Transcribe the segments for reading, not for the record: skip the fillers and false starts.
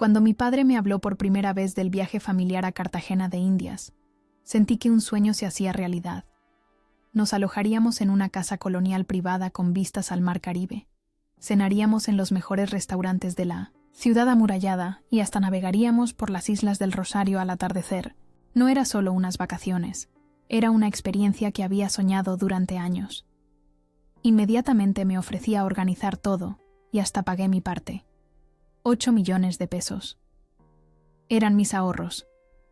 Cuando mi padre me habló por primera vez del viaje familiar a Cartagena de Indias, sentí que un sueño se hacía realidad. Nos alojaríamos en una casa colonial privada con vistas al mar Caribe. Cenaríamos en los mejores restaurantes de la ciudad amurallada y hasta navegaríamos por las islas del Rosario al atardecer. No era solo unas vacaciones, era una experiencia que había soñado durante años. Inmediatamente me ofrecí a organizar todo y hasta pagué mi parte. 8 millones de pesos. Eran mis ahorros,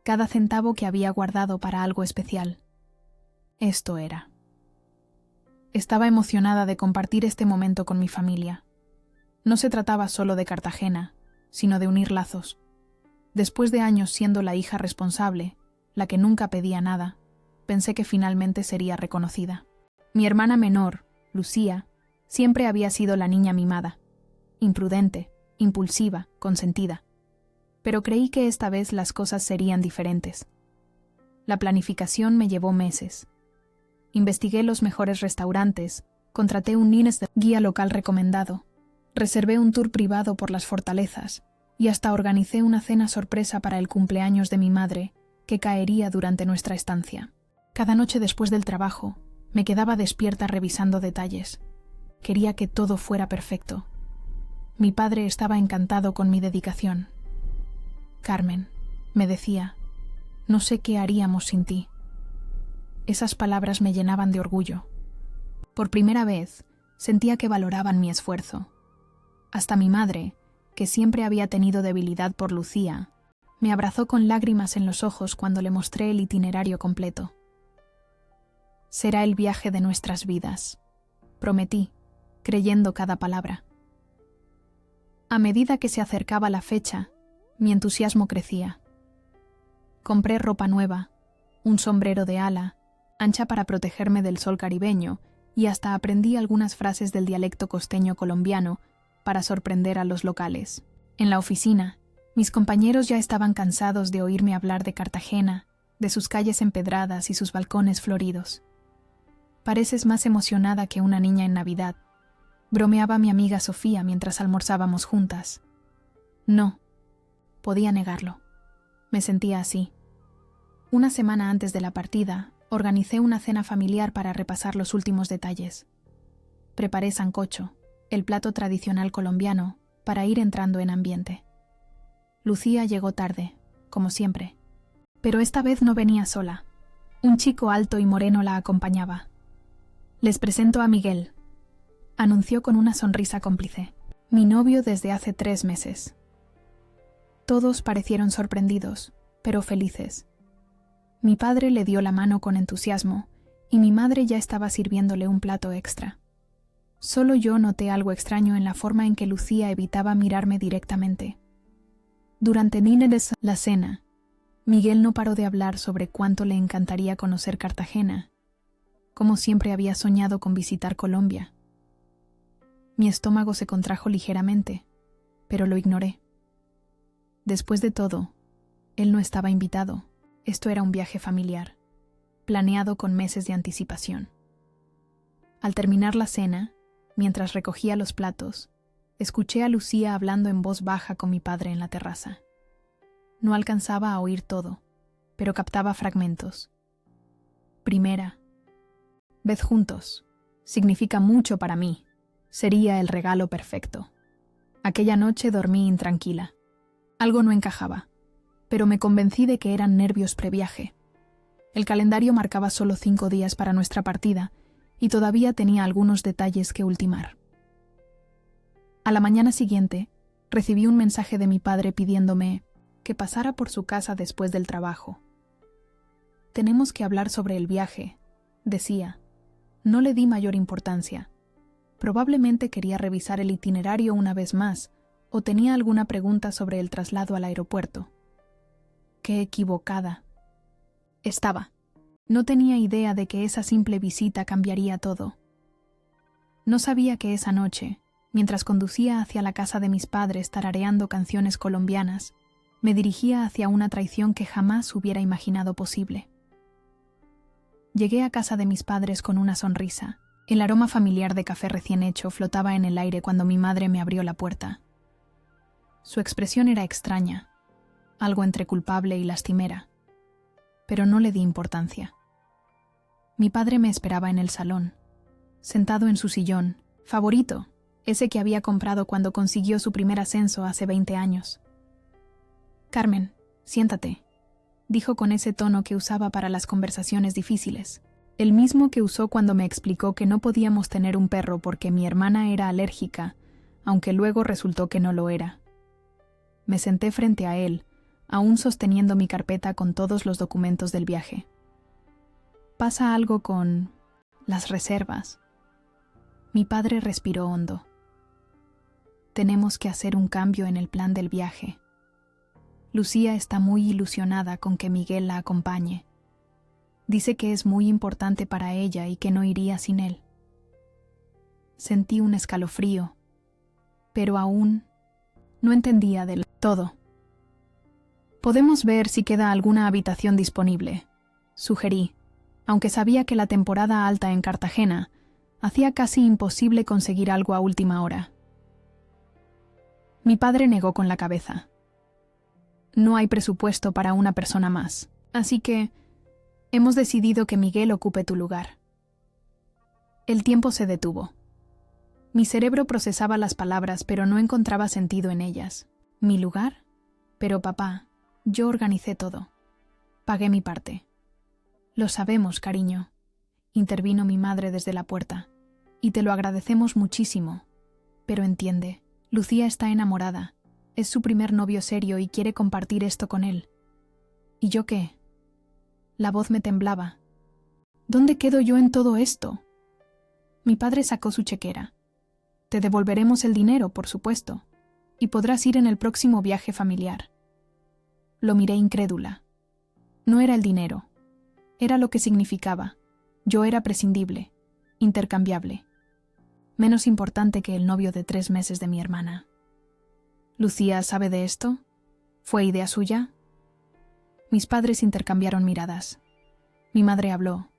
cada centavo que había guardado para algo especial. Esto era. Estaba emocionada de compartir este momento con mi familia. No se trataba solo de Cartagena, sino de unir lazos. Después de años siendo la hija responsable, la que nunca pedía nada, pensé que finalmente sería reconocida. Mi hermana menor, Lucía, siempre había sido la niña mimada, imprudente, impulsiva, consentida. Pero creí que esta vez las cosas serían diferentes. La planificación me llevó meses. Investigué los mejores restaurantes, contraté un guía local recomendado, reservé un tour privado por las fortalezas y hasta organicé una cena sorpresa para el cumpleaños de mi madre, que caería durante nuestra estancia. Cada noche después del trabajo, me quedaba despierta revisando detalles. Quería que todo fuera perfecto. Mi padre estaba encantado con mi dedicación. Carmen, me decía, no sé qué haríamos sin ti. Esas palabras me llenaban de orgullo. Por primera vez, sentía que valoraban mi esfuerzo. Hasta mi madre, que siempre había tenido debilidad por Lucía, me abrazó con lágrimas en los ojos cuando le mostré el itinerario completo. Será el viaje de nuestras vidas, prometí, creyendo cada palabra. A medida que se acercaba la fecha, mi entusiasmo crecía. Compré ropa nueva, un sombrero de ala, ancha para protegerme del sol caribeño, y hasta aprendí algunas frases del dialecto costeño colombiano para sorprender a los locales. En la oficina, mis compañeros ya estaban cansados de oírme hablar de Cartagena, de sus calles empedradas y sus balcones floridos. Pareces más emocionada que una niña en Navidad, bromeaba mi amiga Sofía mientras almorzábamos juntas. No, podía negarlo. Me sentía así. Una semana antes de la partida, organicé una cena familiar para repasar los últimos detalles. Preparé sancocho, el plato tradicional colombiano, para ir entrando en ambiente. Lucía llegó tarde, como siempre. Pero esta vez no venía sola. Un chico alto y moreno la acompañaba. Les presento a Miguel, anunció con una sonrisa cómplice. Mi novio desde hace 3 meses. Todos parecieron sorprendidos, pero felices. Mi padre le dio la mano con entusiasmo y mi madre ya estaba sirviéndole un plato extra. Solo yo noté algo extraño en la forma en que Lucía evitaba mirarme directamente. Durante la cena, Miguel no paró de hablar sobre cuánto le encantaría conocer Cartagena, como siempre había soñado con visitar Colombia. Mi estómago se contrajo ligeramente, pero lo ignoré. Después de todo, él no estaba invitado. Esto era un viaje familiar, planeado con meses de anticipación. Al terminar la cena, mientras recogía los platos, escuché a Lucía hablando en voz baja con mi padre en la terraza. No alcanzaba a oír todo, pero captaba fragmentos. Primera, ved juntos. Significa mucho para mí. Sería el regalo perfecto. Aquella noche dormí intranquila. Algo no encajaba, pero me convencí de que eran nervios previaje. El calendario marcaba solo 5 días para nuestra partida y todavía tenía algunos detalles que ultimar. A la mañana siguiente, recibí un mensaje de mi padre pidiéndome que pasara por su casa después del trabajo. Tenemos que hablar sobre el viaje, decía. No le di mayor importancia. Probablemente quería revisar el itinerario una vez más o tenía alguna pregunta sobre el traslado al aeropuerto. Qué equivocada estaba. No tenía idea de que esa simple visita cambiaría todo. No sabía que esa noche, mientras conducía hacia la casa de mis padres tarareando canciones colombianas, me dirigía hacia una traición que jamás hubiera imaginado posible. Llegué a casa de mis padres con una sonrisa. El aroma familiar de café recién hecho flotaba en el aire cuando mi madre me abrió la puerta. Su expresión era extraña, algo entre culpable y lastimera, pero no le di importancia. Mi padre me esperaba en el salón, sentado en su sillón, favorito, ese que había comprado cuando consiguió su primer ascenso hace 20 años. «Carmen, siéntate», dijo con ese tono que usaba para las conversaciones difíciles, el mismo que usó cuando me explicó que no podíamos tener un perro porque mi hermana era alérgica, aunque luego resultó que no lo era. Me senté frente a él, aún sosteniendo mi carpeta con todos los documentos del viaje. «Pasa algo con las reservas». Mi padre respiró hondo. «Tenemos que hacer un cambio en el plan del viaje. Lucía está muy ilusionada con que Miguel la acompañe. Dice que es muy importante para ella y que no iría sin él». Sentí un escalofrío, pero aún no entendía del todo. «Podemos ver si queda alguna habitación disponible», sugerí, aunque sabía que la temporada alta en Cartagena hacía casi imposible conseguir algo a última hora. Mi padre negó con la cabeza. «No hay presupuesto para una persona más, así que hemos decidido que Miguel ocupe tu lugar». El tiempo se detuvo. Mi cerebro procesaba las palabras, pero no encontraba sentido en ellas. ¿Mi lugar? Pero papá, yo organicé todo. Pagué mi parte. «Lo sabemos, cariño», intervino mi madre desde la puerta, «y te lo agradecemos muchísimo. Pero entiende, Lucía está enamorada. Es su primer novio serio y quiere compartir esto con él». ¿Y yo qué? La voz me temblaba. ¿Dónde quedo yo en todo esto? Mi padre sacó su chequera. «Te devolveremos el dinero, por supuesto, y podrás ir en el próximo viaje familiar». Lo miré incrédula. No era el dinero. Era lo que significaba. Yo era prescindible, intercambiable. Menos importante que el novio de 3 meses de mi hermana. ¿Lucía sabe de esto? ¿Fue idea suya? Mis padres intercambiaron miradas. Mi madre habló.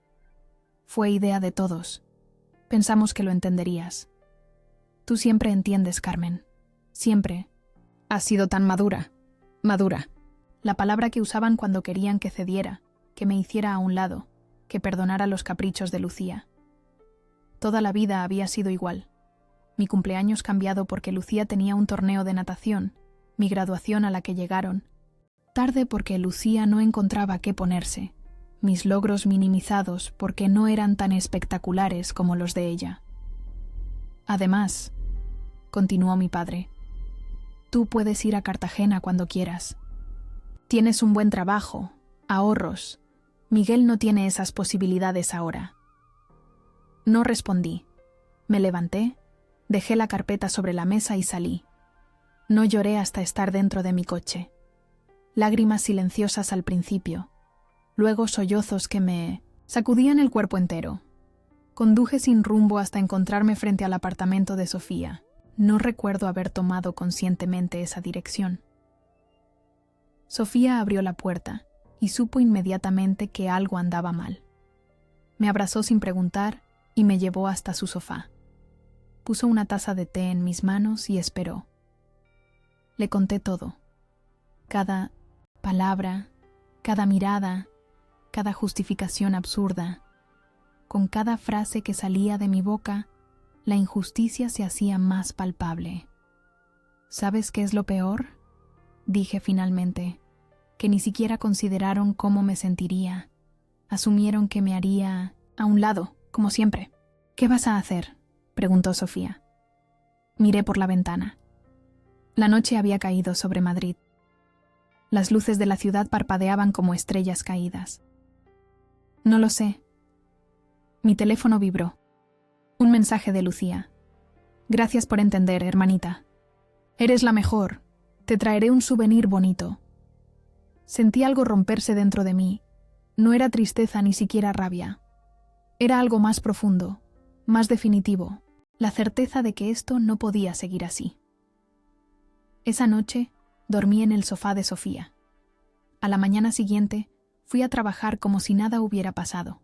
«Fue idea de todos. Pensamos que lo entenderías. Tú siempre entiendes, Carmen. Siempre. Has sido tan madura. Madura». La palabra que usaban cuando querían que cediera, que me hiciera a un lado, que perdonara los caprichos de Lucía. Toda la vida había sido igual. Mi cumpleaños cambiado porque Lucía tenía un torneo de natación, mi graduación a la que llegaron. Tarde porque Lucía no encontraba qué ponerse, mis logros minimizados porque no eran tan espectaculares como los de ella. «Además», continuó mi padre, «tú puedes ir a Cartagena cuando quieras. Tienes un buen trabajo, ahorros. Miguel no tiene esas posibilidades ahora». No respondí. Me levanté, dejé la carpeta sobre la mesa y salí. No lloré hasta estar dentro de mi coche. Lágrimas silenciosas al principio, luego sollozos que me sacudían el cuerpo entero. Conduje sin rumbo hasta encontrarme frente al apartamento de Sofía. No recuerdo haber tomado conscientemente esa dirección. Sofía abrió la puerta y supo inmediatamente que algo andaba mal. Me abrazó sin preguntar y me llevó hasta su sofá. Puso una taza de té en mis manos y esperó. Le conté todo. Cada palabra, cada mirada, cada justificación absurda. Con cada frase que salía de mi boca, la injusticia se hacía más palpable. «¿Sabes qué es lo peor?», dije finalmente, «que ni siquiera consideraron cómo me sentiría. Asumieron que me haría a un lado, como siempre». «¿Qué vas a hacer?», preguntó Sofía. Miré por la ventana. La noche había caído sobre Madrid. Las luces de la ciudad parpadeaban como estrellas caídas. «No lo sé». Mi teléfono vibró. Un mensaje de Lucía. «Gracias por entender, hermanita. Eres la mejor. Te traeré un souvenir bonito». Sentí algo romperse dentro de mí. No era tristeza ni siquiera rabia. Era algo más profundo, más definitivo, la certeza de que esto no podía seguir así. Esa noche dormí en el sofá de Sofía. A la mañana siguiente fui a trabajar como si nada hubiera pasado.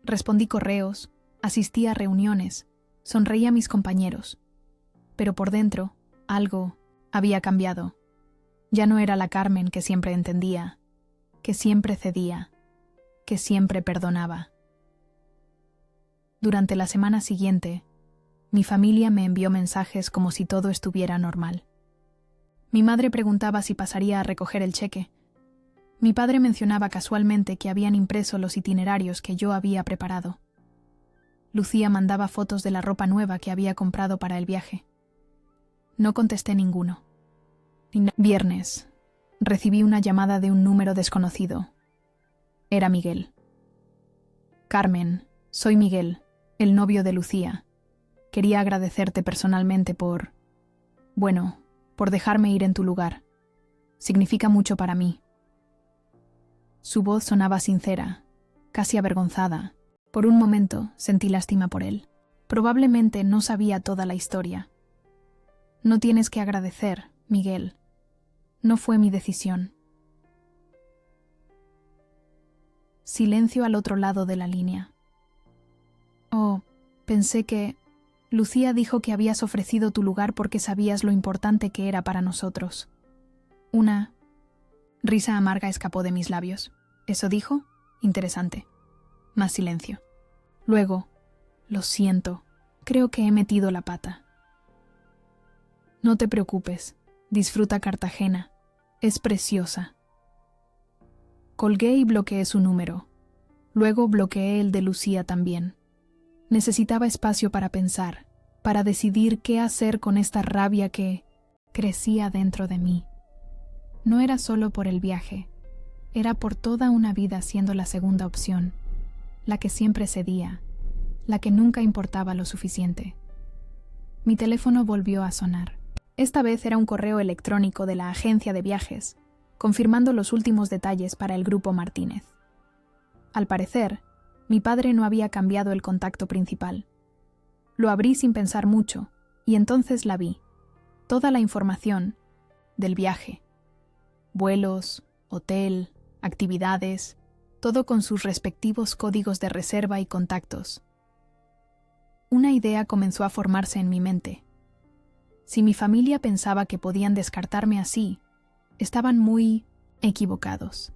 Respondí correos, asistí a reuniones, sonreí a mis compañeros, pero por dentro algo Había cambiado. Ya no era la Carmen que siempre entendía, que siempre cedía, que siempre perdonaba. Durante la semana siguiente, mi familia me envió mensajes como si todo estuviera normal. Mi madre preguntaba si pasaría a recoger el cheque. Mi padre mencionaba casualmente que habían impreso los itinerarios que yo había preparado. Lucía mandaba fotos de la ropa nueva que había comprado para el viaje. No contesté ninguno. Viernes. Recibí una llamada de un número desconocido. Era Miguel. Carmen, soy Miguel, el novio de Lucía. Quería agradecerte personalmente por dejarme ir en tu lugar. Significa mucho para mí. Su voz sonaba sincera, casi avergonzada. Por un momento sentí lástima por él. Probablemente no sabía toda la historia. No tienes que agradecer, Miguel. No fue mi decisión. Silencio al otro lado de la línea. Oh, pensé que... Lucía dijo que habías ofrecido tu lugar porque sabías lo importante que era para nosotros. Una risa amarga escapó de mis labios. ¿Eso dijo? Interesante. Más silencio. Luego, lo siento, creo que he metido la pata. No te preocupes, disfruta Cartagena, es preciosa. Colgué y bloqueé su número. Luego bloqueé el de Lucía también. Necesitaba espacio para pensar, para decidir qué hacer con esta rabia que crecía dentro de mí. No era solo por el viaje, era por toda una vida siendo la segunda opción, la que siempre cedía, la que nunca importaba lo suficiente. Mi teléfono volvió a sonar. Esta vez era un correo electrónico de la agencia de viajes, confirmando los últimos detalles para el grupo Martínez. Al parecer, mi padre no había cambiado el contacto principal. Lo abrí sin pensar mucho, y entonces la vi. Toda la información del viaje. Vuelos, hotel, actividades, todo con sus respectivos códigos de reserva y contactos. Una idea comenzó a formarse en mi mente. Si mi familia pensaba que podían descartarme así, estaban muy equivocados.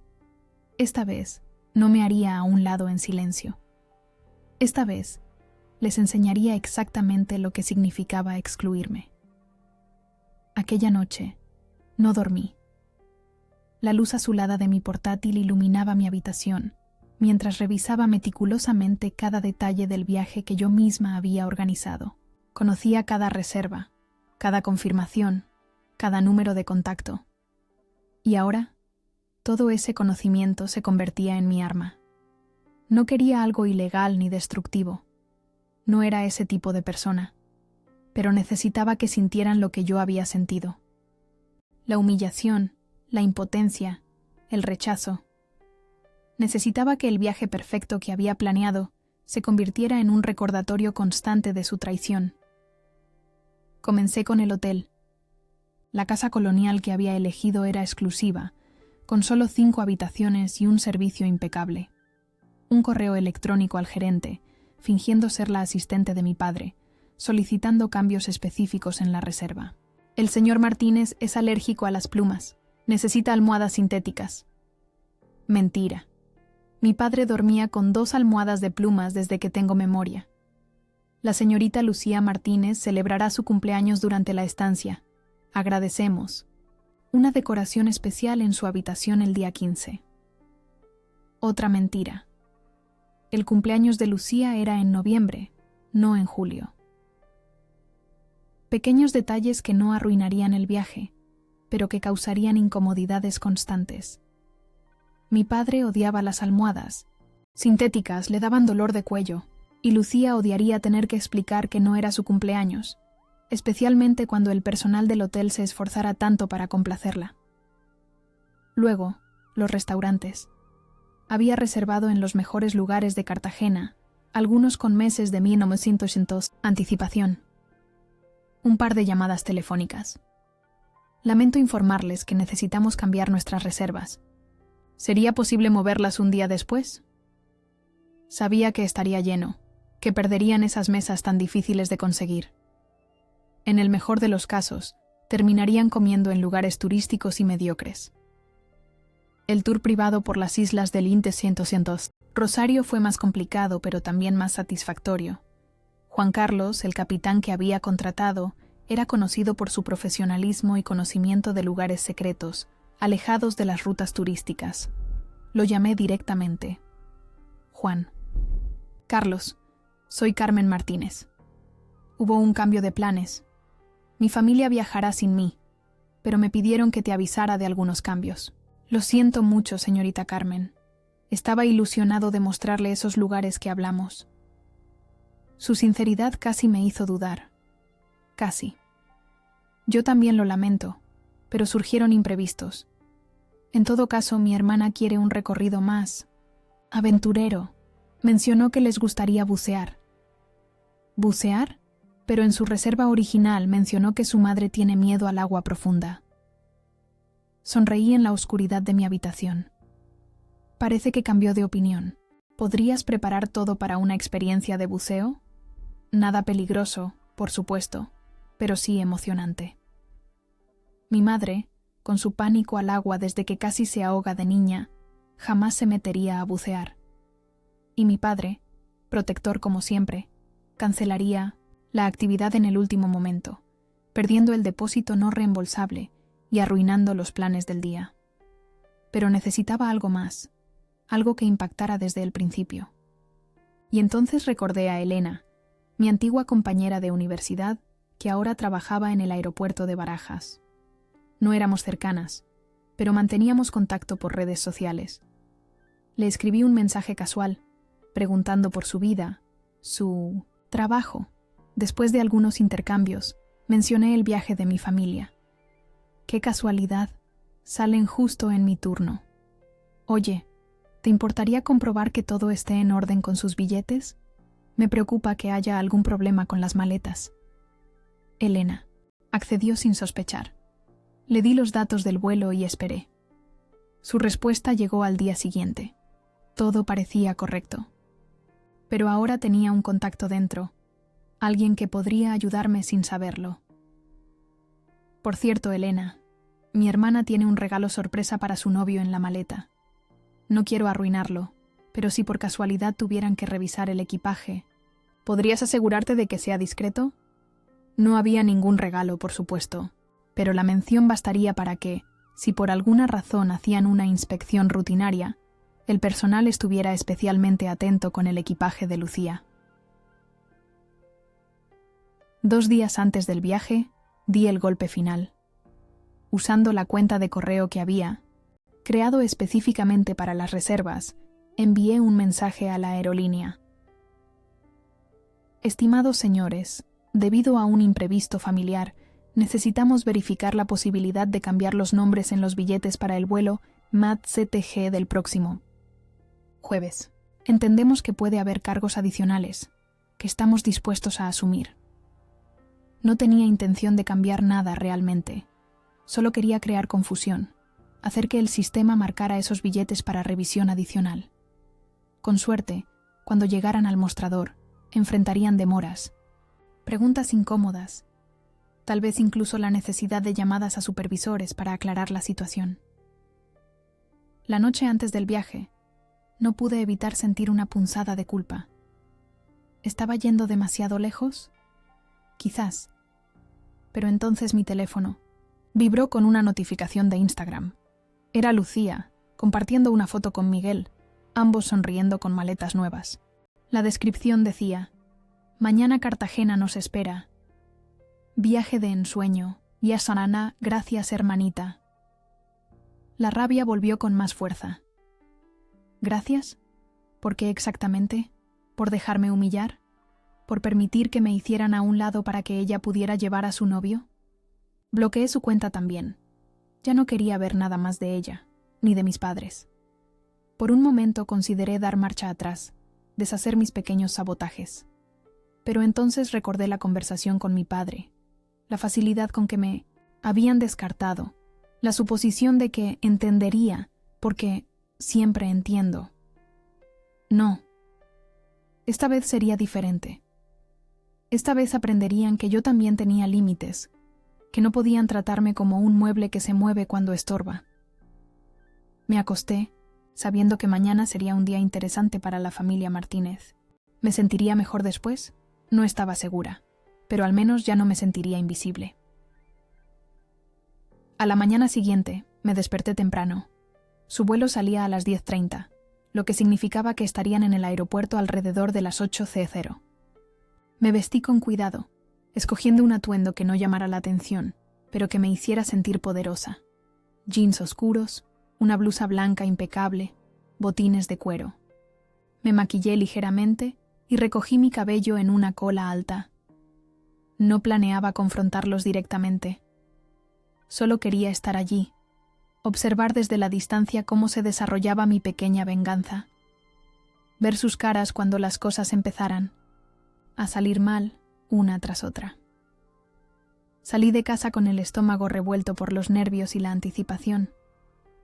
Esta vez no me haría a un lado en silencio. Esta vez les enseñaría exactamente lo que significaba excluirme. Aquella noche no dormí. La luz azulada de mi portátil iluminaba mi habitación, mientras revisaba meticulosamente cada detalle del viaje que yo misma había organizado. Conocía cada reserva, cada confirmación, cada número de contacto. Y ahora, todo ese conocimiento se convertía en mi arma. No quería algo ilegal ni destructivo. No era ese tipo de persona, pero necesitaba que sintieran lo que yo había sentido. La humillación, la impotencia, el rechazo. Necesitaba que el viaje perfecto que había planeado se convirtiera en un recordatorio constante de su traición. Comencé con el hotel. La casa colonial que había elegido era exclusiva, con solo 5 habitaciones y un servicio impecable. Un correo electrónico al gerente, fingiendo ser la asistente de mi padre, solicitando cambios específicos en la reserva. El señor Martínez es alérgico a las plumas. Necesita almohadas sintéticas. Mentira. Mi padre dormía con 2 almohadas de plumas desde que tengo memoria. La señorita Lucía Martínez celebrará su cumpleaños durante la estancia. Agradecemos. Una decoración especial en su habitación el día 15. Otra mentira. El cumpleaños de Lucía era en noviembre, no en julio. Pequeños detalles que no arruinarían el viaje, pero que causarían incomodidades constantes. Mi padre odiaba las almohadas. Sintéticas le daban dolor de cuello, y Lucía odiaría tener que explicar que no era su cumpleaños, especialmente cuando el personal del hotel se esforzara tanto para complacerla. Luego, los restaurantes. Había reservado en los mejores lugares de Cartagena, algunos con meses de 1900 anticipación. Un par de llamadas telefónicas. Lamento informarles que necesitamos cambiar nuestras reservas. ¿Sería posible moverlas un día después? Sabía que estaría lleno, que perderían esas mesas tan difíciles de conseguir. En el mejor de los casos, terminarían comiendo en lugares turísticos y mediocres. El tour privado por las islas del Inte 100 Rosario fue más complicado, pero también más satisfactorio. Juan Carlos, el capitán que había contratado, era conocido por su profesionalismo y conocimiento de lugares secretos, alejados de las rutas turísticas. Lo llamé directamente. Juan. Carlos, soy Carmen Martínez. Hubo un cambio de planes. Mi familia viajará sin mí, pero me pidieron que te avisara de algunos cambios. Lo siento mucho, señorita Carmen. Estaba ilusionado de mostrarle esos lugares que hablamos. Su sinceridad casi me hizo dudar. Casi. Yo también lo lamento, pero surgieron imprevistos. En todo caso, mi hermana quiere un recorrido más aventurero. Mencionó que les gustaría bucear. ¿Bucear? Pero en su reserva original mencionó que su madre tiene miedo al agua profunda. Sonreí en la oscuridad de mi habitación. Parece que cambió de opinión. ¿Podrías preparar todo para una experiencia de buceo? Nada peligroso, por supuesto, pero sí emocionante. Mi madre, con su pánico al agua desde que casi se ahoga de niña, jamás se metería a bucear. Y mi padre, protector como siempre, cancelaría la actividad en el último momento, perdiendo el depósito no reembolsable y arruinando los planes del día. Pero necesitaba algo más, algo que impactara desde el principio. Y entonces recordé a Elena, mi antigua compañera de universidad, que ahora trabajaba en el aeropuerto de Barajas. No éramos cercanas, pero manteníamos contacto por redes sociales. Le escribí un mensaje casual, preguntando por su vida, su trabajo. Después de algunos intercambios, mencioné el viaje de mi familia. ¡Qué casualidad! Salen justo en mi turno. Oye, ¿te importaría comprobar que todo esté en orden con sus billetes? Me preocupa que haya algún problema con las maletas. Elena accedió sin sospechar. Le di los datos del vuelo y esperé. Su respuesta llegó al día siguiente. Todo parecía correcto. Pero ahora tenía un contacto dentro, alguien que podría ayudarme sin saberlo. Por cierto, Elena, mi hermana tiene un regalo sorpresa para su novio en la maleta. No quiero arruinarlo, pero si por casualidad tuvieran que revisar el equipaje, ¿podrías asegurarte de que sea discreto? No había ningún regalo, por supuesto, pero la mención bastaría para que, si por alguna razón hacían una inspección rutinaria, el personal estuviera especialmente atento con el equipaje de Lucía. 2 días antes del viaje, di el golpe final. Usando la cuenta de correo que había, creado específicamente para las reservas, envié un mensaje a la aerolínea. Estimados señores, debido a un imprevisto familiar, necesitamos verificar la posibilidad de cambiar los nombres en los billetes para el vuelo MAT-CTG del próximo jueves. Entendemos que puede haber cargos adicionales, que estamos dispuestos a asumir. No tenía intención de cambiar nada realmente. Solo quería crear confusión, hacer que el sistema marcara esos billetes para revisión adicional. Con suerte, cuando llegaran al mostrador, enfrentarían demoras, preguntas incómodas, tal vez incluso la necesidad de llamadas a supervisores para aclarar la situación. La noche antes del viaje, no pude evitar sentir una punzada de culpa. ¿Estaba yendo demasiado lejos? Quizás. Pero entonces mi teléfono vibró con una notificación de Instagram. Era Lucía, compartiendo una foto con Miguel, ambos sonriendo con maletas nuevas. La descripción decía: mañana Cartagena nos espera. Viaje de ensueño. Ya Sananá, gracias hermanita. La rabia volvió con más fuerza. ¿Gracias? ¿Por qué exactamente? ¿Por dejarme humillar? ¿Por permitir que me hicieran a un lado para que ella pudiera llevar a su novio? Bloqueé su cuenta también. Ya no quería ver nada más de ella, ni de mis padres. Por un momento consideré dar marcha atrás, deshacer mis pequeños sabotajes. Pero entonces recordé la conversación con mi padre, la facilidad con que me habían descartado, la suposición de que entendería, porque siempre entiendo. No. Esta vez sería diferente. Esta vez aprenderían que yo también tenía límites, que no podían tratarme como un mueble que se mueve cuando estorba. Me acosté, sabiendo que mañana sería un día interesante para la familia Martínez. ¿Me sentiría mejor después? No estaba segura, pero al menos ya no me sentiría invisible. A la mañana siguiente, me desperté temprano. Su vuelo salía a las 10:30, lo que significaba que estarían en el aeropuerto alrededor de las 8:00. Me vestí con cuidado, escogiendo un atuendo que no llamara la atención, pero que me hiciera sentir poderosa. Jeans oscuros, una blusa blanca impecable, botines de cuero. Me maquillé ligeramente y recogí mi cabello en una cola alta. No planeaba confrontarlos directamente. Solo quería estar allí, observar desde la distancia cómo se desarrollaba mi pequeña venganza. Ver sus caras cuando las cosas empezaran a salir mal, una tras otra. Salí de casa con el estómago revuelto por los nervios y la anticipación.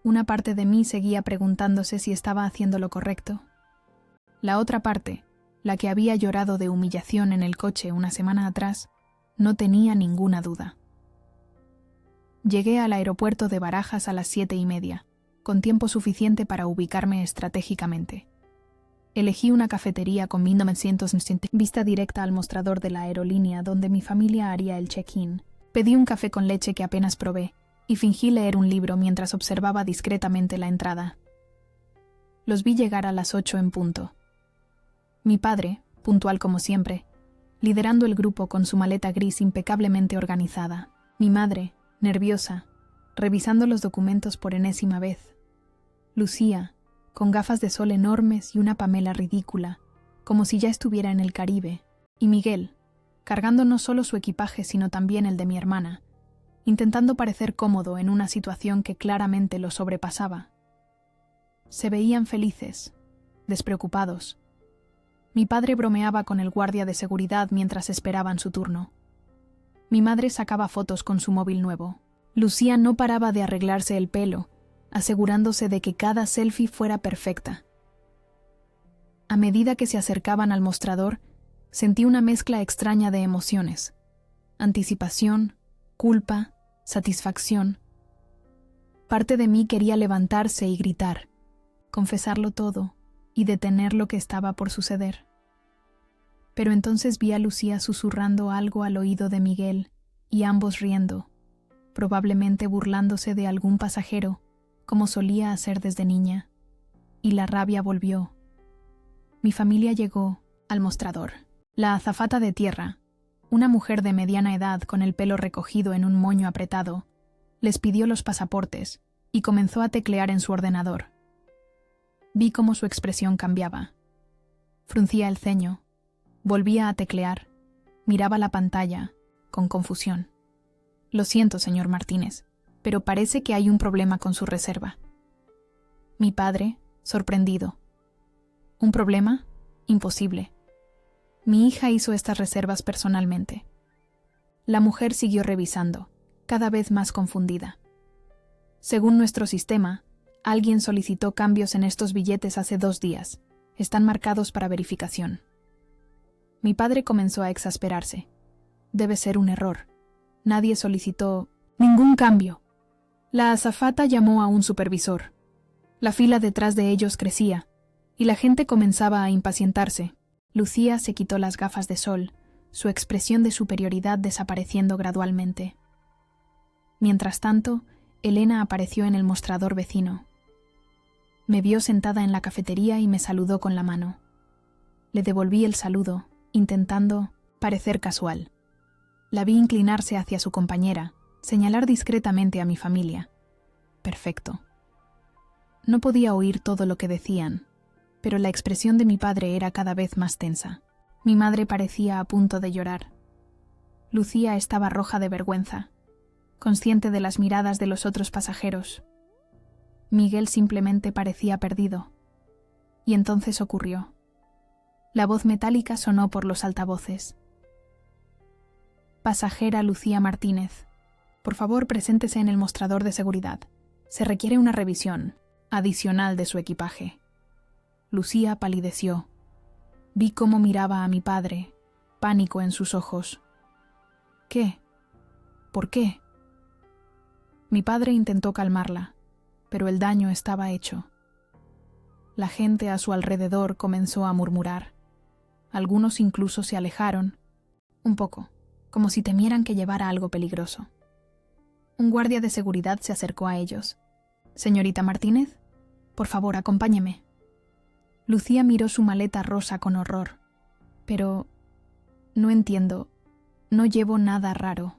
Una parte de mí seguía preguntándose si estaba haciendo lo correcto. La otra parte, la que había llorado de humillación en el coche una semana atrás, no tenía ninguna duda. Llegué al aeropuerto de Barajas a las 7:30, con tiempo suficiente para ubicarme estratégicamente. Elegí una cafetería con vista directa al mostrador de la aerolínea donde mi familia haría el check-in. Pedí un café con leche que apenas probé y fingí leer un libro mientras observaba discretamente la entrada. Los vi llegar a las 8 en punto. Mi padre, puntual como siempre, liderando el grupo con su maleta gris impecablemente organizada. Mi madre, nerviosa, revisando los documentos por enésima vez. Lucía, con gafas de sol enormes y una pamela ridícula, como si ya estuviera en el Caribe. Y Miguel, cargando no solo su equipaje sino también el de mi hermana, intentando parecer cómodo en una situación que claramente lo sobrepasaba. Se veían felices, despreocupados. Mi padre bromeaba con el guardia de seguridad mientras esperaban su turno. Mi madre sacaba fotos con su móvil nuevo. Lucía no paraba de arreglarse el pelo, asegurándose de que cada selfie fuera perfecta. A medida que se acercaban al mostrador, sentí una mezcla extraña de emociones: anticipación, culpa, satisfacción. Parte de mí quería levantarse y gritar, confesarlo todo y detener lo que estaba por suceder. Pero entonces vi a Lucía susurrando algo al oído de Miguel y ambos riendo, probablemente burlándose de algún pasajero, como solía hacer desde niña, y la rabia volvió. Mi familia llegó al mostrador. La azafata de tierra, una mujer de mediana edad con el pelo recogido en un moño apretado, les pidió los pasaportes y comenzó a teclear en su ordenador. Vi cómo su expresión cambiaba. Fruncía el ceño, volvía a teclear, miraba la pantalla, con confusión. «Lo siento, señor Martínez, pero parece que hay un problema con su reserva». Mi padre, sorprendido. ¿Un problema? Imposible. Mi hija hizo estas reservas personalmente. La mujer siguió revisando, cada vez más confundida. Según nuestro sistema, alguien solicitó cambios en estos billetes hace 2 días. Están marcados para verificación. Mi padre comenzó a exasperarse. Debe ser un error. Nadie solicitó ningún cambio. La azafata llamó a un supervisor. La fila detrás de ellos crecía, y la gente comenzaba a impacientarse. Lucía se quitó las gafas de sol, su expresión de superioridad desapareciendo gradualmente. Mientras tanto, Elena apareció en el mostrador vecino. Me vio sentada en la cafetería y me saludó con la mano. Le devolví el saludo, intentando parecer casual. La vi inclinarse hacia su compañera, señalar discretamente a mi familia. Perfecto. No podía oír todo lo que decían, pero la expresión de mi padre era cada vez más tensa. Mi madre parecía a punto de llorar. Lucía estaba roja de vergüenza, consciente de las miradas de los otros pasajeros. Miguel simplemente parecía perdido. Y entonces ocurrió. La voz metálica sonó por los altavoces. Pasajera Lucía Martínez, por favor preséntese en el mostrador de seguridad. Se requiere una revisión adicional de su equipaje. Lucía palideció. Vi cómo miraba a mi padre, pánico en sus ojos. ¿Qué? ¿Por qué? Mi padre intentó calmarla, pero el daño estaba hecho. La gente a su alrededor comenzó a murmurar. Algunos incluso se alejaron, un poco, como si temieran que llevara algo peligroso. Un guardia de seguridad se acercó a ellos. «Señorita Martínez, por favor, acompáñeme». Lucía miró su maleta rosa con horror. «Pero... no entiendo. No llevo nada raro».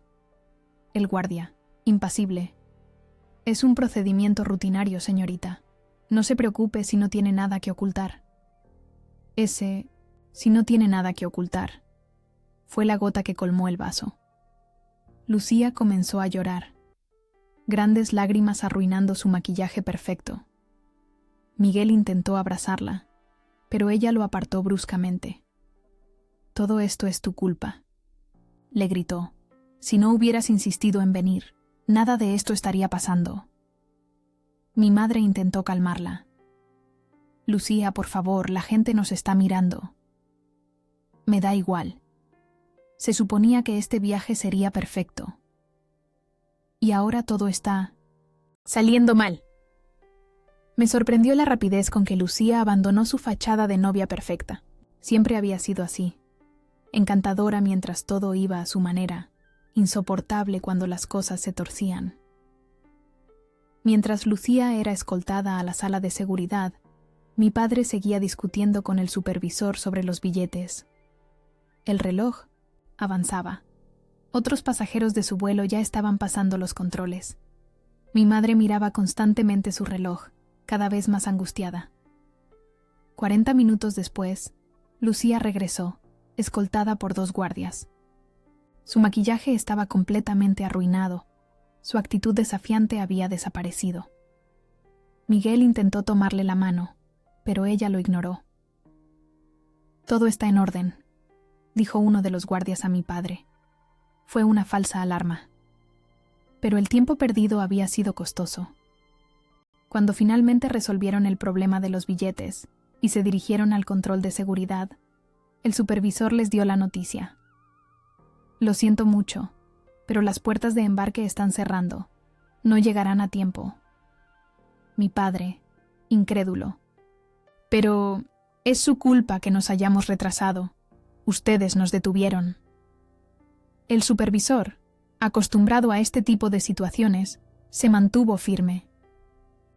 El guardia, impasible. «Es un procedimiento rutinario, señorita. No se preocupe si no tiene nada que ocultar». Si no tiene nada que ocultar. Fue la gota que colmó el vaso. Lucía comenzó a llorar, grandes lágrimas arruinando su maquillaje perfecto. Miguel intentó abrazarla, pero ella lo apartó bruscamente. «Todo esto es tu culpa», le gritó. «Si no hubieras insistido en venir, nada de esto estaría pasando». Mi madre intentó calmarla. «Lucía, por favor, la gente nos está mirando». «Me da igual. Se suponía que este viaje sería perfecto. Y ahora todo está saliendo mal». Me sorprendió la rapidez con que Lucía abandonó su fachada de novia perfecta. Siempre había sido así. Encantadora mientras todo iba a su manera, insoportable cuando las cosas se torcían. Mientras Lucía era escoltada a la sala de seguridad, mi padre seguía discutiendo con el supervisor sobre los billetes. El reloj avanzaba. Otros pasajeros de su vuelo ya estaban pasando los controles. Mi madre miraba constantemente su reloj, cada vez más angustiada. 40 minutos después, Lucía regresó, escoltada por 2 guardias. Su maquillaje estaba completamente arruinado. Su actitud desafiante había desaparecido. Miguel intentó tomarle la mano, pero ella lo ignoró. «Todo está en orden», dijo uno de los guardias a mi padre. Fue una falsa alarma. Pero el tiempo perdido había sido costoso. Cuando finalmente resolvieron el problema de los billetes y se dirigieron al control de seguridad, el supervisor les dio la noticia. «Lo siento mucho, pero las puertas de embarque están cerrando. No llegarán a tiempo». Mi padre, incrédulo. «Pero es su culpa que nos hayamos retrasado. Ustedes nos detuvieron». El supervisor, acostumbrado a este tipo de situaciones, se mantuvo firme.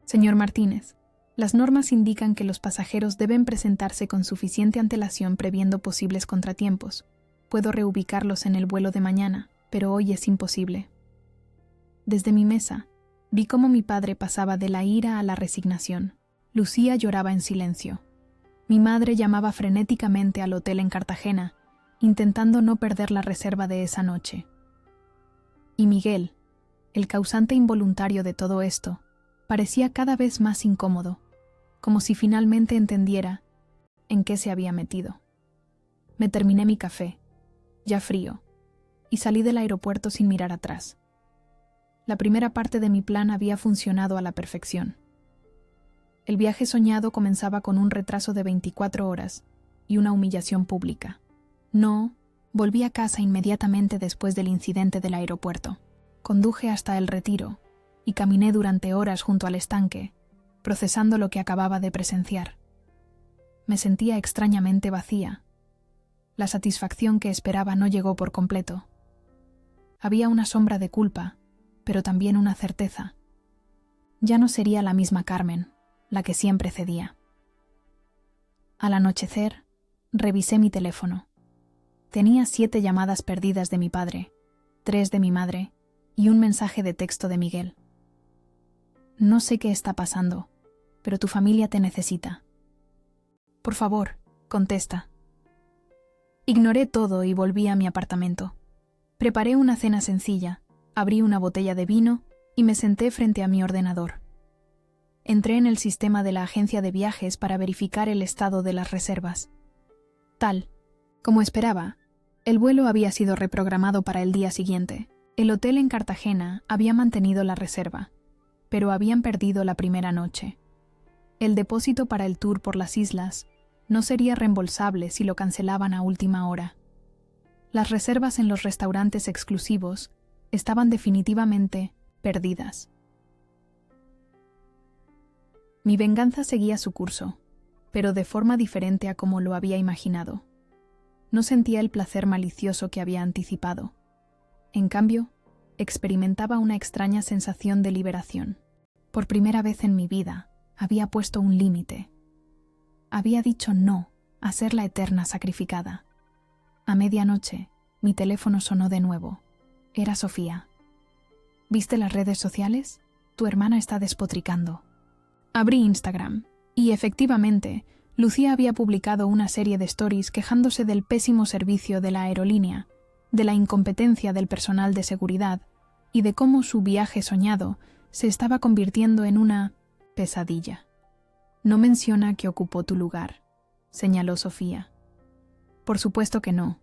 «Señor Martínez, las normas indican que los pasajeros deben presentarse con suficiente antelación previendo posibles contratiempos. Puedo reubicarlos en el vuelo de mañana, pero hoy es imposible». Desde mi mesa, vi cómo mi padre pasaba de la ira a la resignación. Lucía lloraba en silencio. Mi madre llamaba frenéticamente al hotel en Cartagena, intentando no perder la reserva de esa noche. Y Miguel, el causante involuntario de todo esto, parecía cada vez más incómodo, como si finalmente entendiera en qué se había metido. Me terminé mi café, ya frío, y salí del aeropuerto sin mirar atrás. La primera parte de mi plan había funcionado a la perfección. El viaje soñado comenzaba con un retraso de 24 horas y una humillación pública. No, volví a casa inmediatamente después del incidente del aeropuerto. Conduje hasta el Retiro y caminé durante horas junto al estanque, procesando lo que acababa de presenciar. Me sentía extrañamente vacía. La satisfacción que esperaba no llegó por completo. Había una sombra de culpa, pero también una certeza. Ya no sería la misma Carmen, la que siempre cedía. Al anochecer, revisé mi teléfono. Tenía 7 llamadas perdidas de mi padre, 3 de mi madre y un mensaje de texto de Miguel. «No sé qué está pasando, pero tu familia te necesita. Por favor, contesta». Ignoré todo y volví a mi apartamento. Preparé una cena sencilla, abrí una botella de vino y me senté frente a mi ordenador. Entré en el sistema de la agencia de viajes para verificar el estado de las reservas. Tal como esperaba, el vuelo había sido reprogramado para el día siguiente. El hotel en Cartagena había mantenido la reserva, pero habían perdido la primera noche. El depósito para el tour por las islas no sería reembolsable si lo cancelaban a última hora. Las reservas en los restaurantes exclusivos estaban definitivamente perdidas. Mi venganza seguía su curso, pero de forma diferente a como lo había imaginado. No sentía el placer malicioso que había anticipado. En cambio, experimentaba una extraña sensación de liberación. Por primera vez en mi vida, había puesto un límite. Había dicho no a ser la eterna sacrificada. A medianoche, mi teléfono sonó de nuevo. Era Sofía. ¿Viste las redes sociales? Tu hermana está despotricando. Abrí Instagram, y efectivamente, Lucía había publicado una serie de stories quejándose del pésimo servicio de la aerolínea, de la incompetencia del personal de seguridad y de cómo su viaje soñado se estaba convirtiendo en una pesadilla. No menciona que ocupó tu lugar, señaló Sofía. Por supuesto que no.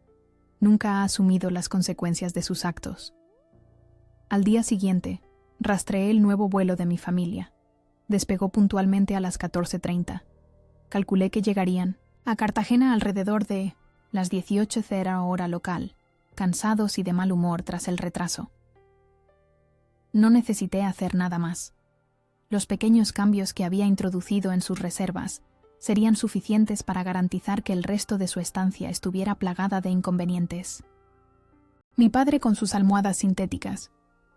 Nunca ha asumido las consecuencias de sus actos. Al día siguiente, rastreé el nuevo vuelo de mi familia. Despegó puntualmente a las 14:30. Calculé que llegarían a Cartagena alrededor de las 18:00 hora local, cansados y de mal humor tras el retraso. No necesité hacer nada más. Los pequeños cambios que había introducido en sus reservas serían suficientes para garantizar que el resto de su estancia estuviera plagada de inconvenientes. Mi padre con sus almohadas sintéticas,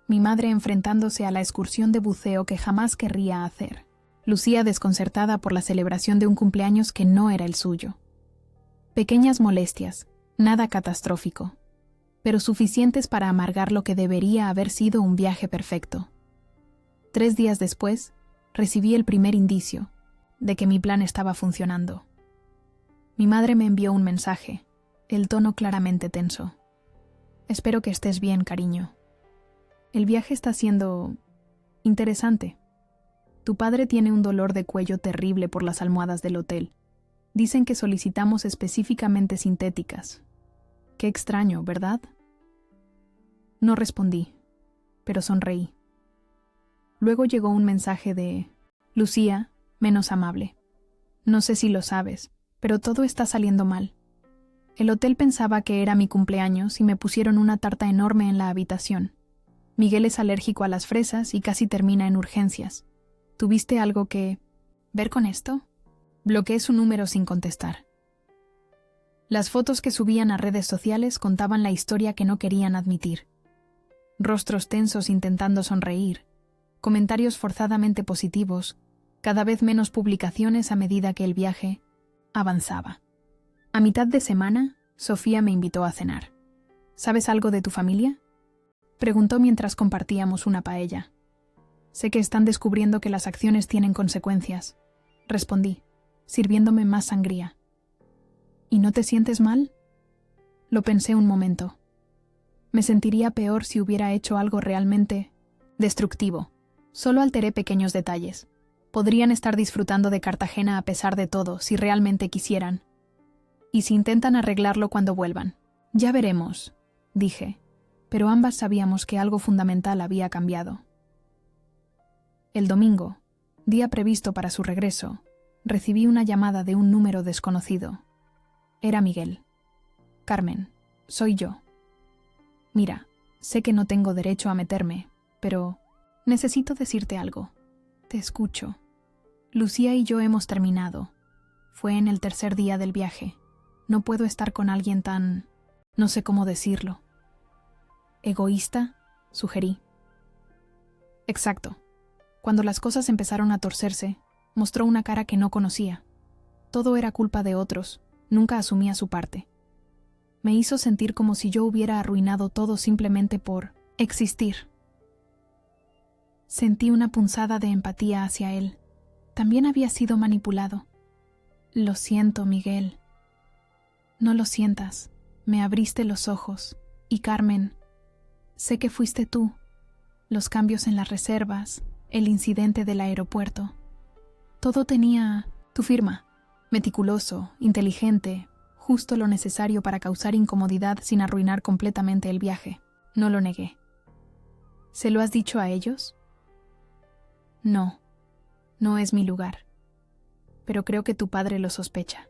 mi madre enfrentándose a la excursión de buceo que jamás querría hacer, Lucía desconcertada por la celebración de un cumpleaños que no era el suyo. Pequeñas molestias, nada catastrófico, pero suficientes para amargar lo que debería haber sido un viaje perfecto. 3 días después, recibí el primer indicio de que mi plan estaba funcionando. Mi madre me envió un mensaje, el tono claramente tenso. Espero que estés bien, cariño. El viaje está siendo interesante. Tu padre tiene un dolor de cuello terrible por las almohadas del hotel. Dicen que solicitamos específicamente sintéticas. Qué extraño, ¿verdad? No respondí, pero sonreí. Luego llegó un mensaje de Lucía, menos amable. No sé si lo sabes, pero todo está saliendo mal. El hotel pensaba que era mi cumpleaños y me pusieron una tarta enorme en la habitación. Miguel es alérgico a las fresas y casi termina en urgencias. ¿Tuviste algo que ver con esto? Bloqueé su número sin contestar. Las fotos que subían a redes sociales contaban la historia que no querían admitir. Rostros tensos intentando sonreír, comentarios forzadamente positivos, cada vez menos publicaciones a medida que el viaje avanzaba. A mitad de semana, Sofía me invitó a cenar. ¿Sabes algo de tu familia?, preguntó mientras compartíamos una paella. Sé que están descubriendo que las acciones tienen consecuencias, respondí, sirviéndome más sangría. ¿Y no te sientes mal? Lo pensé un momento. Me sentiría peor si hubiera hecho algo realmente destructivo. Solo alteré pequeños detalles. Podrían estar disfrutando de Cartagena a pesar de todo, si realmente quisieran. Y si intentan arreglarlo cuando vuelvan. Ya veremos, dije, pero ambas sabíamos que algo fundamental había cambiado. El domingo, día previsto para su regreso, recibí una llamada de un número desconocido. Era Miguel. Carmen, soy yo. Mira, sé que no tengo derecho a meterme, pero necesito decirte algo. Te escucho. Lucía y yo hemos terminado. Fue en el 3er día del viaje. No puedo estar con alguien tan... no sé cómo decirlo. ¿Egoísta?, sugerí. Exacto. Cuando las cosas empezaron a torcerse, mostró una cara que no conocía. Todo era culpa de otros, nunca asumía su parte. Me hizo sentir como si yo hubiera arruinado todo simplemente por existir. Sentí una punzada de empatía hacia él. También había sido manipulado. Lo siento, Miguel. No lo sientas. Me abriste los ojos. Y Carmen, sé que fuiste tú. Los cambios en las reservas, el incidente del aeropuerto. Todo tenía tu firma. Meticuloso, inteligente, justo lo necesario para causar incomodidad sin arruinar completamente el viaje. No lo negué. ¿Se lo has dicho a ellos? No, no es mi lugar. Pero creo que tu padre lo sospecha.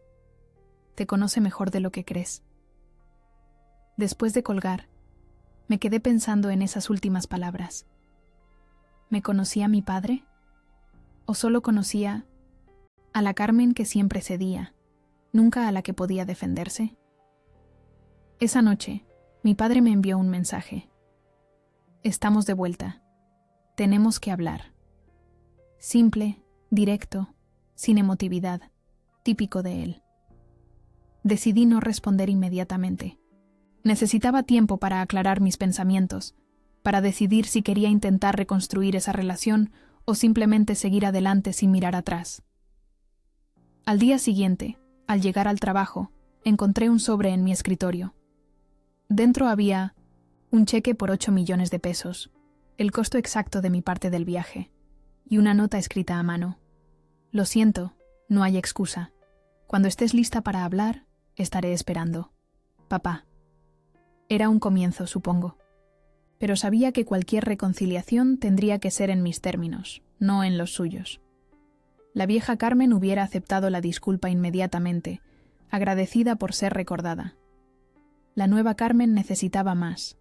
Te conoce mejor de lo que crees. Después de colgar, Me quedé pensando en esas últimas palabras. ¿Me conocía mi padre? ¿O solo conocía a la Carmen que siempre cedía, nunca a la que podía defenderse? Esa noche, mi padre me envió un mensaje. Estamos de vuelta. Tenemos que hablar. Simple, directo, sin emotividad, típico de él. Decidí no responder inmediatamente. Necesitaba tiempo para aclarar mis pensamientos, para decidir si quería intentar reconstruir esa relación o simplemente seguir adelante sin mirar atrás. Al día siguiente, al llegar al trabajo, encontré un sobre en mi escritorio. Dentro había un cheque por 8 millones de pesos, el costo exacto de mi parte del viaje, y una nota escrita a mano. Lo siento, no hay excusa. Cuando estés lista para hablar, estaré esperando. Papá. Era un comienzo, supongo. Pero sabía que cualquier reconciliación tendría que ser en mis términos, no en los suyos. La vieja Carmen hubiera aceptado la disculpa inmediatamente, agradecida por ser recordada. La nueva Carmen necesitaba más.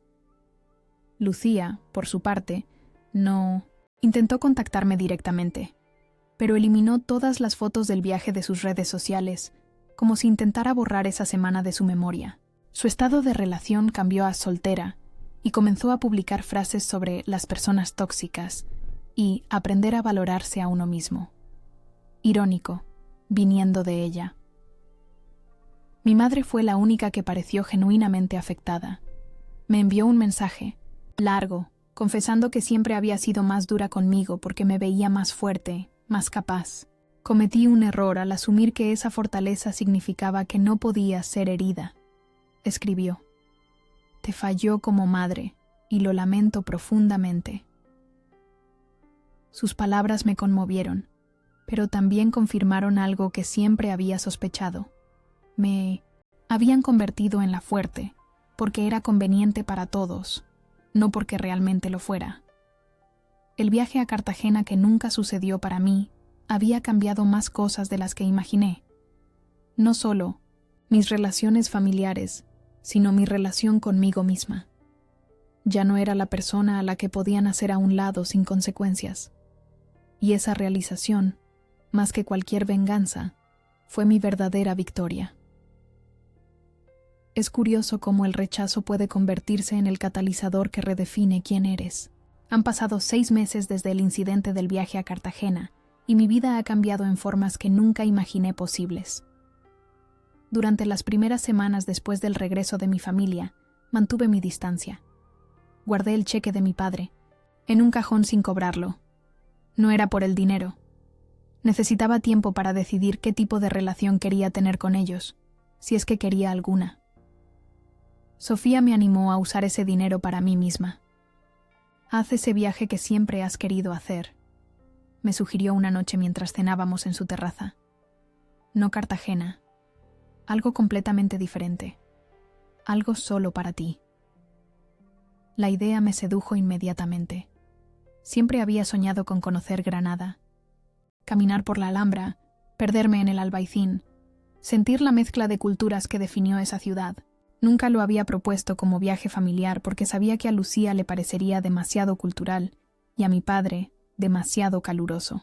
Lucía, por su parte, no intentó contactarme directamente, pero eliminó todas las fotos del viaje de sus redes sociales, como si intentara borrar esa semana de su memoria. Su estado de relación cambió a soltera y comenzó a publicar frases sobre las personas tóxicas y aprender a valorarse a uno mismo. Irónico, viniendo de ella. Mi madre fue la única que pareció genuinamente afectada. Me envió un mensaje, largo, confesando que siempre había sido más dura conmigo porque me veía más fuerte, más capaz. Cometí un error al asumir que esa fortaleza significaba que no podía ser herida. Escribió: Te falló como madre, y lo lamento profundamente. Sus palabras me conmovieron, pero también confirmaron algo que siempre había sospechado. Me habían convertido en la fuerte, porque era conveniente para todos, no porque realmente lo fuera. El viaje a Cartagena, que nunca sucedió para mí, había cambiado más cosas de las que imaginé. No solo mis relaciones familiares, sino mi relación conmigo misma. Ya no era la persona a la que podían hacer a un lado sin consecuencias. Y esa realización, más que cualquier venganza, fue mi verdadera victoria. Es curioso cómo el rechazo puede convertirse en el catalizador que redefine quién eres. Han pasado 6 meses desde el incidente del viaje a Cartagena, y mi vida ha cambiado en formas que nunca imaginé posibles. Durante las primeras semanas después del regreso de mi familia, mantuve mi distancia. Guardé el cheque de mi padre, en un cajón sin cobrarlo. No era por el dinero. Necesitaba tiempo para decidir qué tipo de relación quería tener con ellos, si es que quería alguna. Sofía me animó a usar ese dinero para mí misma. Haz ese viaje que siempre has querido hacer, me sugirió una noche mientras cenábamos en su terraza. No Cartagena. Algo completamente diferente. Algo solo para ti. La idea me sedujo inmediatamente. Siempre había soñado con conocer Granada. Caminar por la Alhambra, perderme en el Albaicín, sentir la mezcla de culturas que definió esa ciudad. Nunca lo había propuesto como viaje familiar porque sabía que a Lucía le parecería demasiado cultural y a mi padre demasiado caluroso.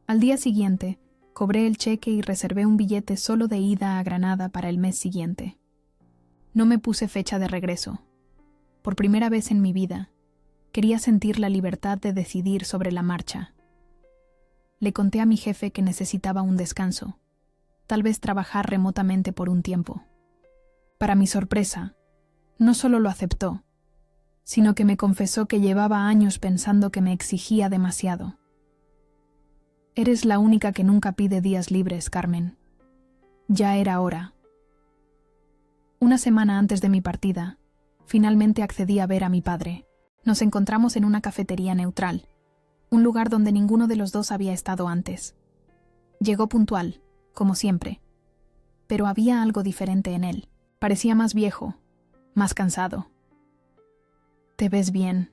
Al día siguiente, cobré el cheque y reservé un billete solo de ida a Granada para el mes siguiente. No me puse fecha de regreso. Por primera vez en mi vida, quería sentir la libertad de decidir sobre la marcha. Le conté a mi jefe que necesitaba un descanso, tal vez trabajar remotamente por un tiempo. Para mi sorpresa, no solo lo aceptó, sino que me confesó que llevaba años pensando que me exigía demasiado. Eres la única que nunca pide días libres, Carmen. Ya era hora. Una semana antes de mi partida, finalmente accedí a ver a mi padre. Nos encontramos en una cafetería neutral, un lugar donde ninguno de los dos había estado antes. Llegó puntual, como siempre, pero había algo diferente en él. Parecía más viejo, más cansado. «Te ves bien»,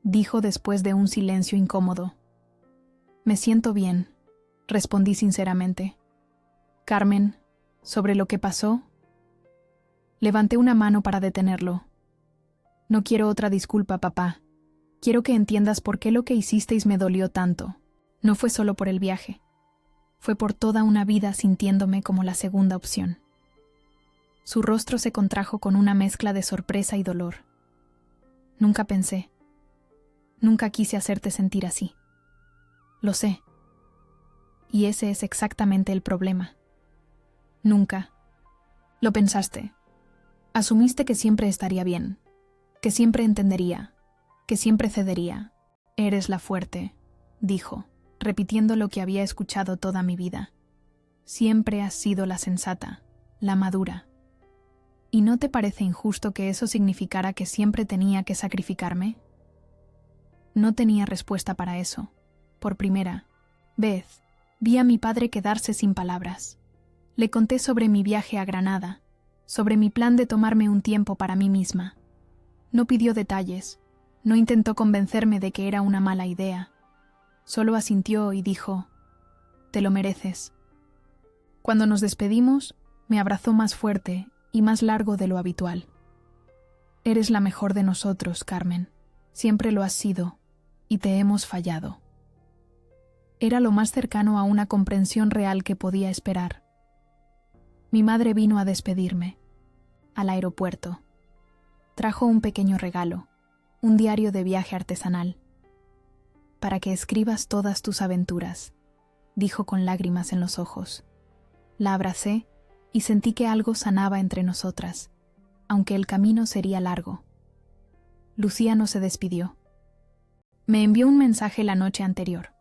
dijo después de un silencio incómodo. «Me siento bien», respondí sinceramente. «Carmen, ¿sobre lo que pasó?» Levanté una mano para detenerlo. No quiero otra disculpa, papá. Quiero que entiendas por qué lo que hicisteis me dolió tanto. No fue solo por el viaje. Fue por toda una vida sintiéndome como la segunda opción. Su rostro se contrajo con una mezcla de sorpresa y dolor. Nunca pensé. Nunca quise hacerte sentir así. Lo sé. Y ese es exactamente el problema. Nunca. Lo pensaste. Asumiste que siempre estaría bien, que siempre entendería, que siempre cedería. Eres la fuerte, dijo, repitiendo lo que había escuchado toda mi vida. Siempre has sido la sensata, la madura. ¿Y no te parece injusto que eso significara que siempre tenía que sacrificarme? No tenía respuesta para eso. Por primera vez, vi a mi padre quedarse sin palabras. Le conté sobre mi viaje a Granada, sobre mi plan de tomarme un tiempo para mí misma. No pidió detalles, no intentó convencerme de que era una mala idea. Solo asintió y dijo, «Te lo mereces». Cuando nos despedimos, me abrazó más fuerte y más largo de lo habitual. «Eres la mejor de nosotros, Carmen. Siempre lo has sido, y te hemos fallado». Era lo más cercano a una comprensión real que podía esperar. Mi madre vino a despedirme, al aeropuerto. Trajo un pequeño regalo, un diario de viaje artesanal. «Para que escribas todas tus aventuras», dijo con lágrimas en los ojos. La abracé y sentí que algo sanaba entre nosotras, aunque el camino sería largo. Lucía no se despidió. Me envió un mensaje la noche anterior.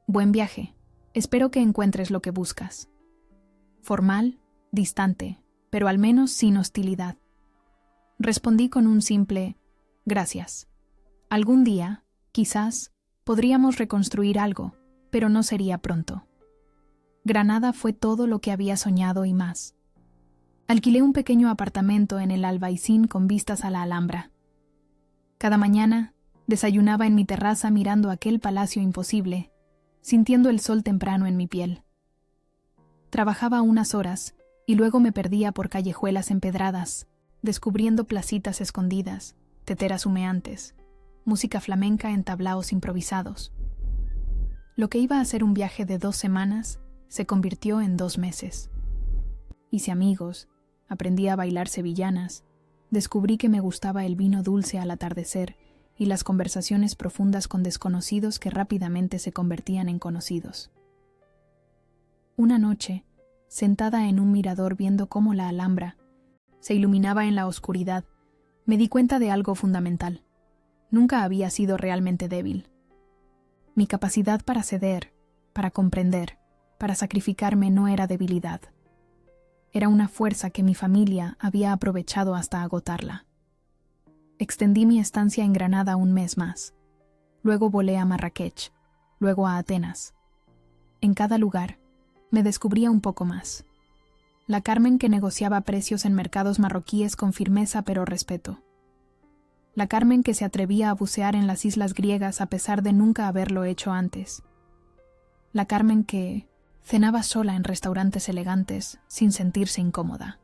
«Buen viaje. Espero que encuentres lo que buscas». Formal, distante, pero al menos sin hostilidad. Respondí con un simple «gracias». Algún día, quizás, podríamos reconstruir algo, pero no sería pronto. Granada fue todo lo que había soñado y más. Alquilé un pequeño apartamento en el Albaicín con vistas a la Alhambra. Cada mañana, desayunaba en mi terraza mirando aquel palacio imposible, sintiendo el sol temprano en mi piel. Trabajaba unas horas y luego me perdía por callejuelas empedradas, descubriendo placitas escondidas, teteras humeantes, música flamenca en tablaos improvisados. Lo que iba a ser un viaje de 2 semanas se convirtió en 2 meses. Hice amigos, aprendí a bailar sevillanas, descubrí que me gustaba el vino dulce al atardecer y las conversaciones profundas con desconocidos que rápidamente se convertían en conocidos. Una noche, sentada en un mirador viendo cómo la Alhambra se iluminaba en la oscuridad, me di cuenta de algo fundamental. Nunca había sido realmente débil. Mi capacidad para ceder, para comprender, para sacrificarme no era debilidad. Era una fuerza que mi familia había aprovechado hasta agotarla. Extendí mi estancia en Granada 1 mes más. Luego volé a Marrakech, luego a Atenas. En cada lugar, me descubría un poco más. La Carmen que negociaba precios en mercados marroquíes con firmeza pero respeto. La Carmen que se atrevía a bucear en las islas griegas a pesar de nunca haberlo hecho antes. La Carmen que cenaba sola en restaurantes elegantes sin sentirse incómoda.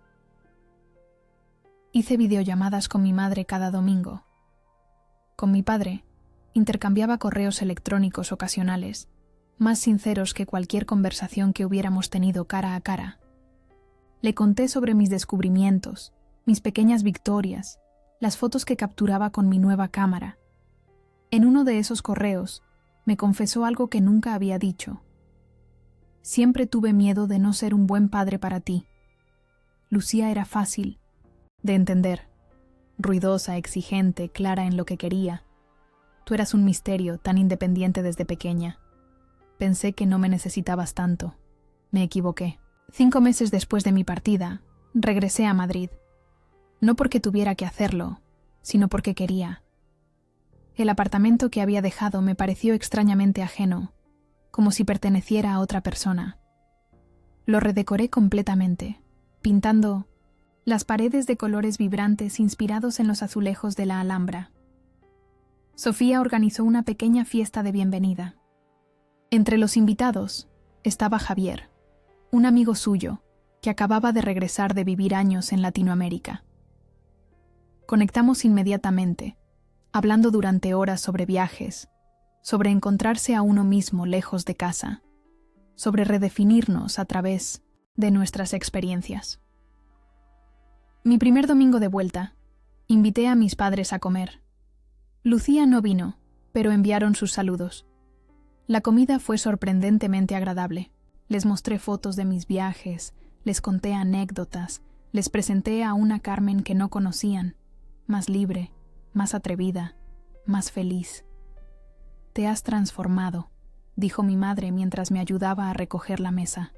Hice videollamadas con mi madre cada domingo. Con mi padre, intercambiaba correos electrónicos ocasionales, más sinceros que cualquier conversación que hubiéramos tenido cara a cara. Le conté sobre mis descubrimientos, mis pequeñas victorias, las fotos que capturaba con mi nueva cámara. En uno de esos correos, me confesó algo que nunca había dicho. Siempre tuve miedo de no ser un buen padre para ti. Lucía era fácil de entender, ruidosa, exigente, clara en lo que quería. Tú eras un misterio, tan independiente desde pequeña. Pensé que no me necesitabas tanto. Me equivoqué. 5 meses después de mi partida, regresé a Madrid. No porque tuviera que hacerlo, sino porque quería. El apartamento que había dejado me pareció extrañamente ajeno, como si perteneciera a otra persona. Lo redecoré completamente, pintando las paredes de colores vibrantes inspirados en los azulejos de la Alhambra. Sofía organizó una pequeña fiesta de bienvenida. Entre los invitados estaba Javier, un amigo suyo que acababa de regresar de vivir años en Latinoamérica. Conectamos inmediatamente, hablando durante horas sobre viajes, sobre encontrarse a uno mismo lejos de casa, sobre redefinirnos a través de nuestras experiencias. Mi primer domingo de vuelta, invité a mis padres a comer. Lucía no vino, pero enviaron sus saludos. La comida fue sorprendentemente agradable. Les mostré fotos de mis viajes, les conté anécdotas, les presenté a una Carmen que no conocían, más libre, más atrevida, más feliz. «Te has transformado», dijo mi madre mientras me ayudaba a recoger la mesa.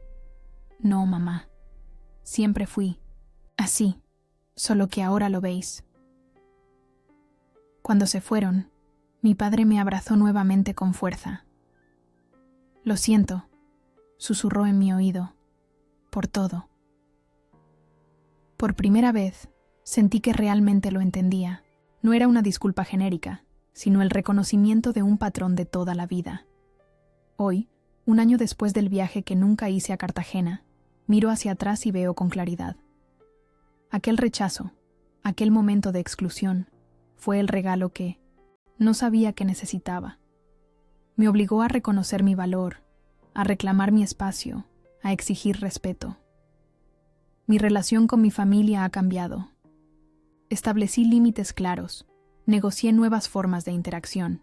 «No, mamá. Siempre fui así, solo que ahora lo veis». Cuando se fueron, mi padre me abrazó nuevamente con fuerza. «Lo siento», susurró en mi oído, «por todo». Por primera vez, sentí que realmente lo entendía. No era una disculpa genérica, sino el reconocimiento de un patrón de toda la vida. Hoy, un año después del viaje que nunca hice a Cartagena, miro hacia atrás y veo con claridad. Aquel rechazo, aquel momento de exclusión, fue el regalo que no sabía que necesitaba. Me obligó a reconocer mi valor, a reclamar mi espacio, a exigir respeto. Mi relación con mi familia ha cambiado. Establecí límites claros, negocié nuevas formas de interacción.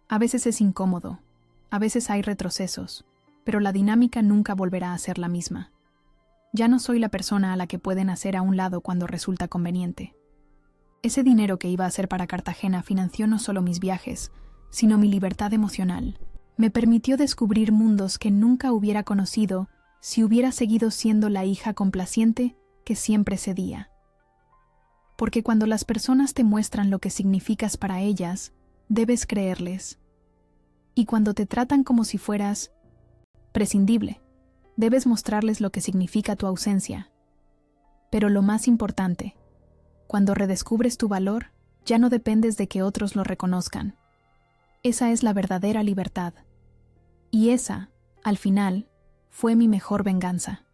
A veces es incómodo, a veces hay retrocesos, pero la dinámica nunca volverá a ser la misma. Ya no soy la persona a la que pueden hacer a un lado cuando resulta conveniente. Ese dinero que iba a hacer para Cartagena financió no solo mis viajes, sino mi libertad emocional. Me permitió descubrir mundos que nunca hubiera conocido si hubiera seguido siendo la hija complaciente que siempre cedía. Porque cuando las personas te muestran lo que significas para ellas, debes creerles. Y cuando te tratan como si fueras prescindible, debes mostrarles lo que significa tu ausencia. Pero lo más importante, cuando redescubres tu valor, ya no dependes de que otros lo reconozcan. Esa es la verdadera libertad. Y esa, al final, fue mi mejor venganza.